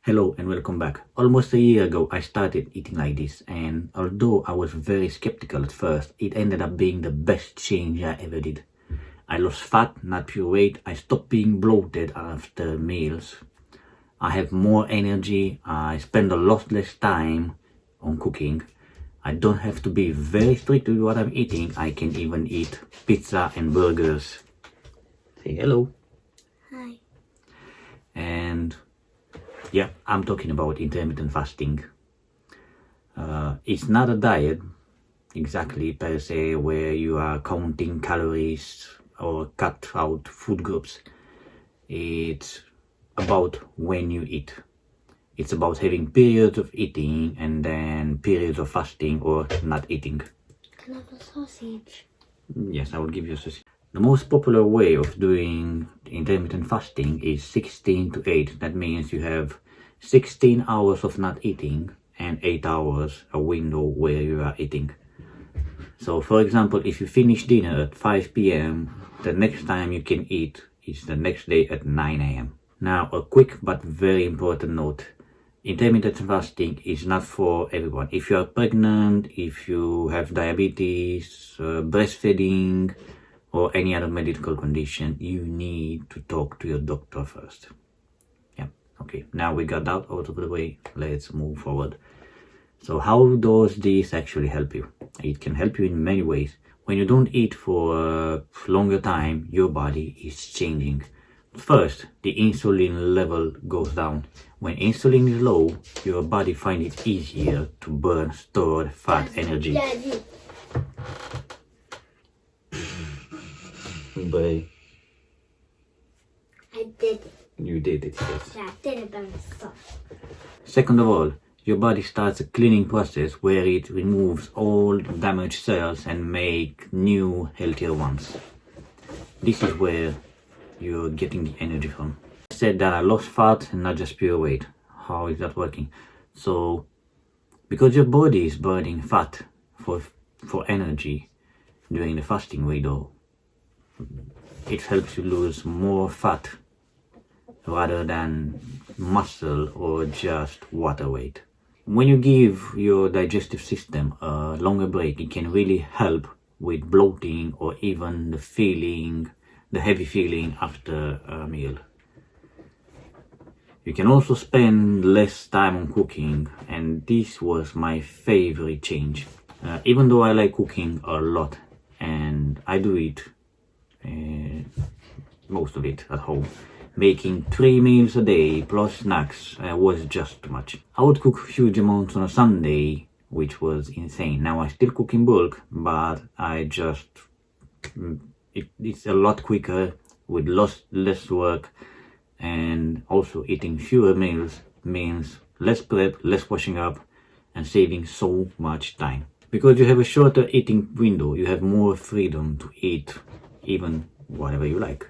Hello and welcome back. Almost a year ago, I started eating like this, and although I was very skeptical at first, it ended up being the best change I ever did. I lost fat, not pure weight. I stopped being bloated after meals. I have more energy. I spend a lot less time on cooking. I don't have to be very strict with what I'm eating. I can even eat pizza and burgers. Say hello. Hi. And yeah, I'm talking about intermittent fasting. It's not a diet exactly per se where you are counting calories or cut out food groups. It's about when you eat. It's about having periods of eating and then periods of fasting or not eating. Can I have a sausage? Yes, I will give you a sausage. The most popular way of doing intermittent fasting is 16 to 8. That means you have 16 hours of not eating and 8 hours a window where you are eating. So for example, if you finish dinner at 5 p.m, the next time you can eat is the next day at 9 a.m. Now, a quick but very important note. Intermittent fasting is not for everyone. If you are pregnant, if you have diabetes, breastfeeding, or any other medical condition, you need to talk to your doctor first. Yeah, okay. Now we got that out of the way. Let's move forward. So how does this actually help you? It can help you in many ways. When you don't eat for a longer time, your body is changing. First, the insulin level goes down. When insulin is low, your body finds it easier to burn stored fat energy. Daddy. But I did it. you did it, yes. Yeah, I did it by myself. Second of all, your body starts a cleaning process where it removes all damaged cells and make new, healthier ones. This is where you're getting the energy from. I said that I lost fat and not just pure weight. How is that working? So, because your body is burning fat for energy during the fasting window, it helps you lose more fat rather than muscle or just water weight. When you give your digestive system a longer break, it can really help with bloating or even the heavy feeling after a meal. You can also spend less time on cooking, and this was my favorite change. Even though I like cooking a lot, and I do it, most of it at home, making 3 meals a day plus snacks was just too much. I would cook huge amounts on a Sunday, which was insane. Now I still cook in bulk, but it's a lot quicker with less work, and also eating fewer meals means less prep, less washing up, and saving so much time. Because you have a shorter eating window, you have more freedom to eat even whatever you like.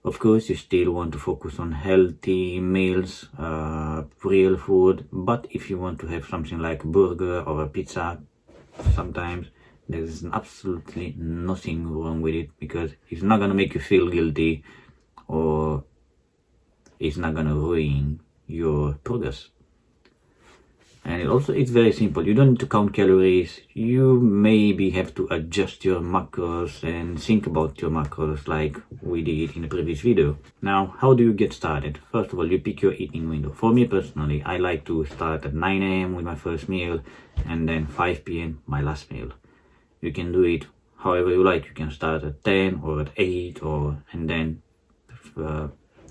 Of course, you still want to focus on healthy meals, real food, but if you want to have something like a burger or a pizza, sometimes there's absolutely nothing wrong with it, because it's not going to make you feel guilty or it's not going to ruin your progress. And it's very simple. You don't need to count calories. You maybe have to adjust your macros and think about your macros like we did in the previous video. Now, how do you get started? First of all, you pick your eating window. For me personally, I like to start at 9 a.m. with my first meal and then 5 p.m. my last meal. You can do it however you like. You can start at 10 or at 8 and then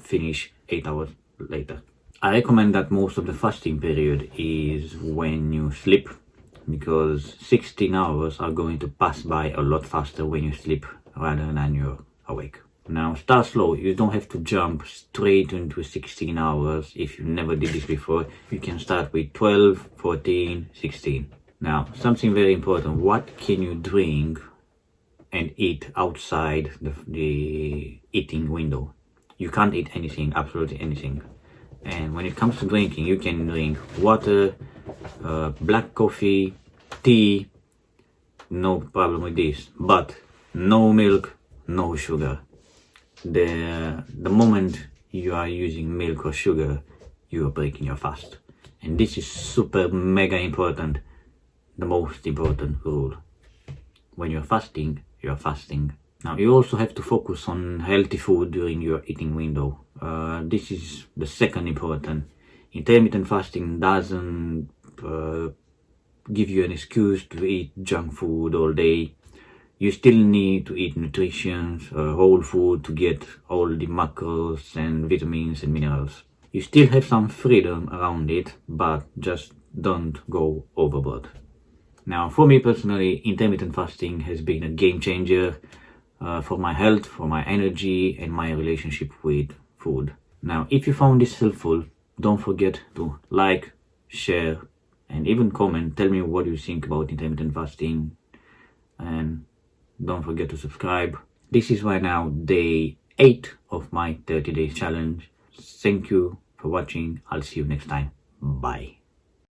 finish 8 hours later. I recommend that most of the fasting period is when you sleep, because 16 hours are going to pass by a lot faster when you sleep rather than you're awake. Now, start slow. You don't have to jump straight into 16 hours if you never did this before. You can start with 12, 14, 16. Now, something very important. What can you drink and eat outside the eating window? You can't eat anything, absolutely anything. And when it comes to drinking, you can drink water, black coffee, tea, no problem with this, but no milk, no sugar. The moment you are using milk or sugar, you are breaking your fast. And this is super mega important, the most important rule. When you're fasting, you're fasting. Now you also have to focus on healthy food during your eating window. This is the second important. Intermittent fasting doesn't give you an excuse to eat junk food all day. You still need to eat nutrition, whole food to get all the macros and vitamins and minerals. You still have some freedom around it, but just don't go overboard. Now, for me personally, intermittent fasting has been a game changer for my health, for my energy, and my relationship with food. Now, if you found this helpful, don't forget to like, share, and even comment. Tell me what you think about intermittent fasting, and don't forget to subscribe. This is right now day 8 of my 30 days challenge. Thank you for watching. I'll see you next time. Bye.